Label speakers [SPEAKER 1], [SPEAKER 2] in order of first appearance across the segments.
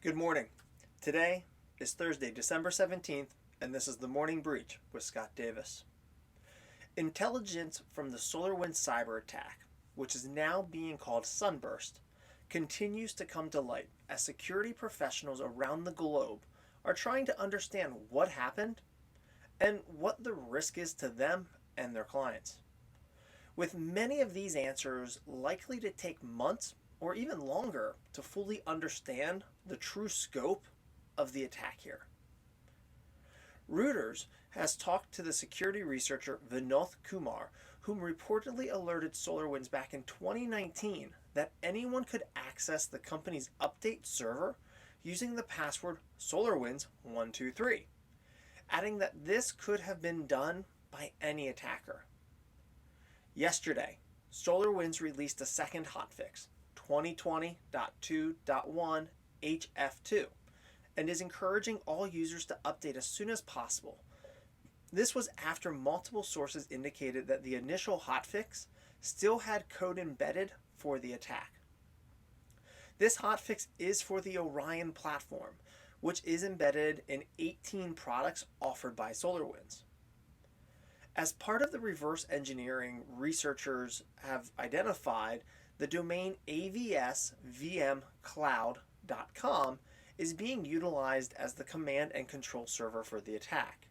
[SPEAKER 1] Good morning. Today is Thursday, December 17th, and this is the Morning Breach with Scott Davis. Intelligence from the SolarWinds Cyber Attack, which is now being called Sunburst, continues to come to light as security professionals around the globe are trying to understand what happened and what the risk is to them and their clients. With many of these answers likely to take months or even longer to fully understand the true scope of the attack here. Reuters has talked to the security researcher Vinod Kumar, whom reportedly alerted SolarWinds back in 2019 that anyone could access the company's update server using the password SolarWinds123, adding that this could have been done by any attacker. Yesterday, SolarWinds released a second hotfix, 2020.2.1 HF2, and is encouraging all users to update as soon as possible. This was after multiple sources indicated that the initial hotfix still had code embedded for the attack. This hotfix is for the Orion platform, which is embedded in 18 products offered by SolarWinds. As part of the reverse engineering, researchers have identified the domain avsvmcloud.com is being utilized as the command and control server for the attack.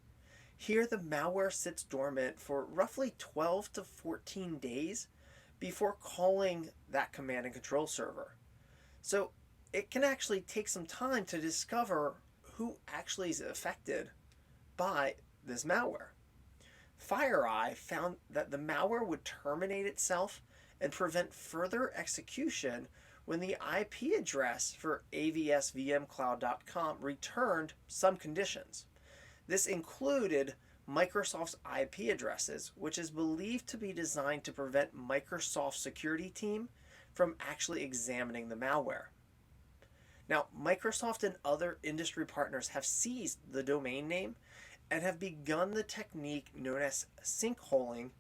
[SPEAKER 1] Here, the malware sits dormant for roughly 12 to 14 days before calling that command and control server. So it can actually take some time to discover who actually is affected by this malware. FireEye found that the malware would terminate itself and prevent further execution when the IP address for avsvmcloud.com returned some conditions. This included Microsoft's IP addresses, which is believed to be designed to prevent Microsoft's security team from actually examining the malware. Now, Microsoft and other industry partners have seized the domain name and have begun the technique known as sinkholing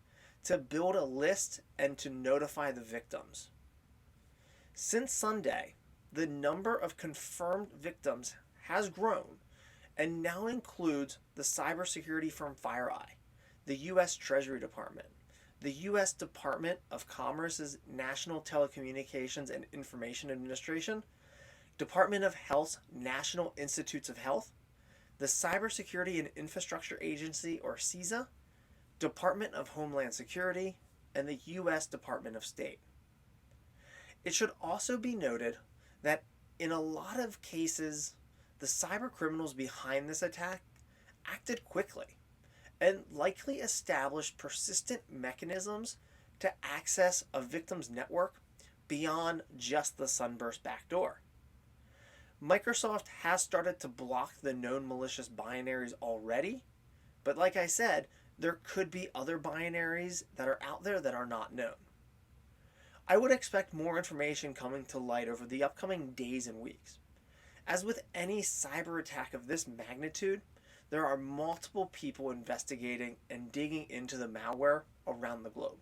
[SPEAKER 1] to build a list and to notify the victims. Since Sunday, the number of confirmed victims has grown and now includes the cybersecurity firm FireEye, the U.S. Treasury Department, the U.S. Department of Commerce's National Telecommunications and Information Administration, Department of Health's National Institutes of Health, the Cybersecurity and Infrastructure Agency, or CISA, Department of Homeland Security, and the U.S. Department of State. It should also be noted that in a lot of cases, the cyber criminals behind this attack acted quickly and likely established persistent mechanisms to access a victim's network beyond just the Sunburst backdoor. Microsoft has started to block the known malicious binaries already, but like I said, there could be other binaries that are out there that are not known. I would expect more information coming to light over the upcoming days and weeks. As with any cyber attack of this magnitude, there are multiple people investigating and digging into the malware around the globe.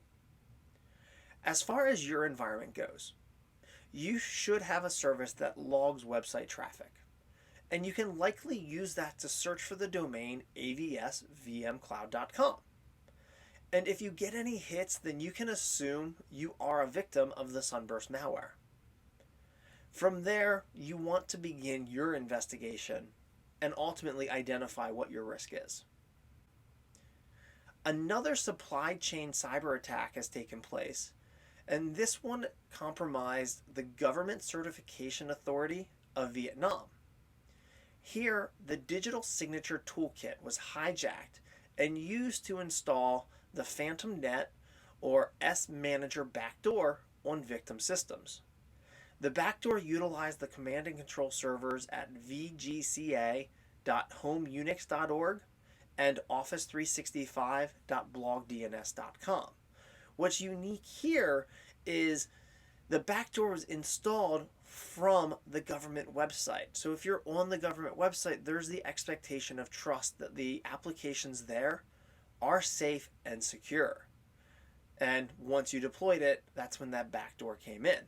[SPEAKER 1] As far as your environment goes, you should have a service that logs website traffic, and you can likely use that to search for the domain avsvmcloud.com. And if you get any hits, then you can assume you are a victim of the Sunburst malware. From there, you want to begin your investigation and ultimately identify what your risk is. Another supply chain cyber attack has taken place, and this one compromised the Government Certification Authority of Vietnam. Here, the digital signature toolkit was hijacked and used to install the Phantom Net or S-Manager backdoor on victim systems. The backdoor utilized the command and control servers at vgca.homeunix.org and office365.blogdns.com. What's unique here is the backdoor was installed from the government website. So if you're on the government website, there's the expectation of trust that the applications there are safe and secure. And once you deployed it, that's when that backdoor came in.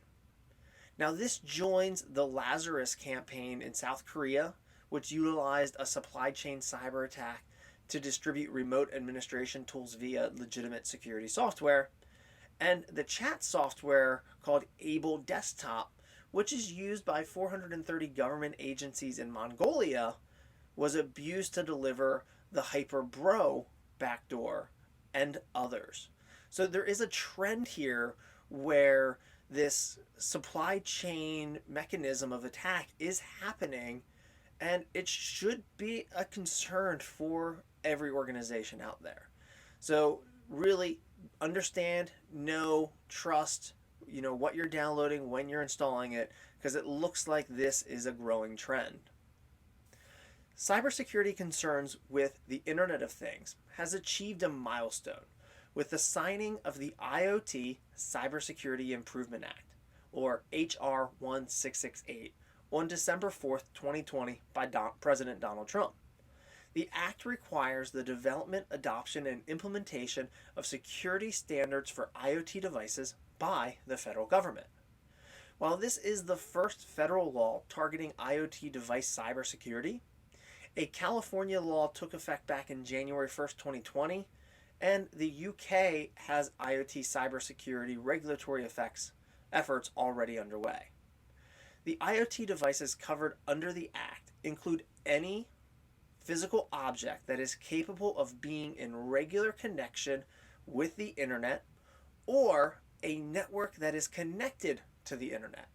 [SPEAKER 1] Now, this joins the Lazarus campaign in South Korea, which utilized a supply chain cyber attack to distribute remote administration tools via legitimate security software, and the chat software called Able Desktop, which is used by 430 government agencies in Mongolia, was abused to deliver the HyperBro backdoor and others. So there is a trend here where this supply chain mechanism of attack is happening, and it should be a concern for every organization out there. So really understand, know, trust, what you're downloading, when you're installing it, because it looks like this is a growing trend. Cybersecurity concerns with the Internet of Things has achieved a milestone with the signing of the IoT CyberSecuirty Improvement Act, or HR 1668, on December 4th, 2020 by President Donald Trump. The act requires the development, adoption, and implementation of security standards for IoT devices by the federal government. While this is the first federal law targeting IoT device cybersecurity, a California law took effect back in January 1st, 2020, and the UK has IoT cybersecurity regulatory efforts already underway. The IoT devices covered under the Act include any physical object that is capable of being in regular connection with the Internet or a network that is connected to the Internet,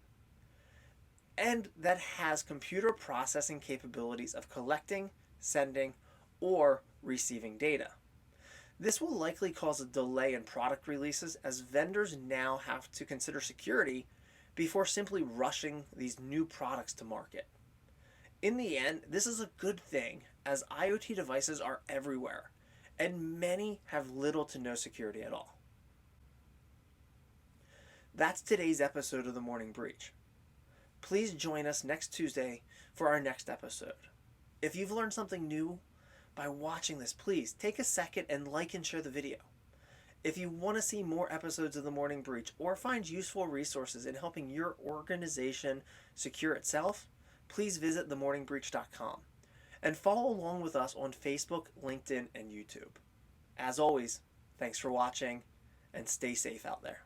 [SPEAKER 1] and that has computer processing capabilities of collecting, sending, or receiving data. This will likely cause a delay in product releases as vendors now have to consider security before simply rushing these new products to market. In the end, this is a good thing as IoT devices are everywhere and many have little to no security at all. That's today's episode of The Morning Breach. Please join us next Tuesday for our next episode. If you've learned something new by watching this, please take a second and like and share the video. If you want to see more episodes of The Morning Breach or find useful resources in helping your organization secure itself, please visit themorningbreach.com and follow along with us on Facebook, LinkedIn, and YouTube. As always, thanks for watching and stay safe out there.